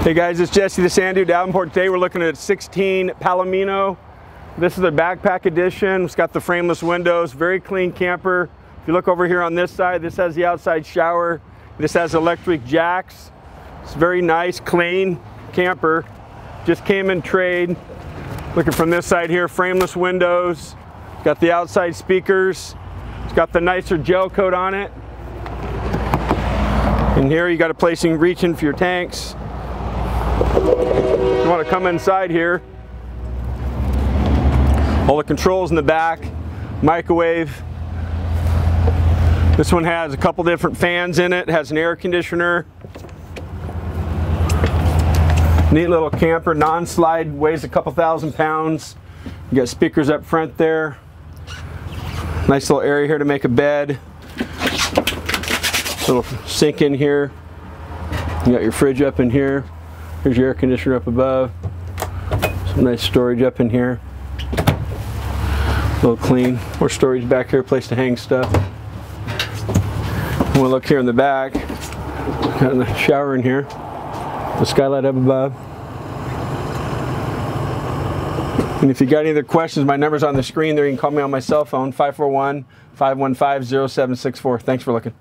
Hey guys, it's Jesse.Davenport. Today we're looking at 16 Palomino. This is the backpack edition. It's got the frameless windows, very clean camper. If you look over here on this side, this has the outside shower. This has electric jacks. It's very nice, clean camper. Just came in trade. Looking from this side here, frameless windows. It's got the outside speakers. It's got the nicer gel coat on it. And here you got a place you can reach in for your tanks. You want to come inside here. All the controls in the back, microwave. This one has a couple different fans in it, has an air conditioner. Neat little camper, non-slide, weighs a couple thousand pounds. You got speakers up front there. Nice little area here to make a bed. Little sink in here. You got your fridge up in here. Here's your air conditioner up above. Some nice storage up in here. A little clean. More storage back here, place to hang stuff. We'll look here in the back. Got the shower in here. The skylight up above. And if you got any other questions, my number's on the screen there. You can call me on my cell phone, 541-515-0764. Thanks for looking.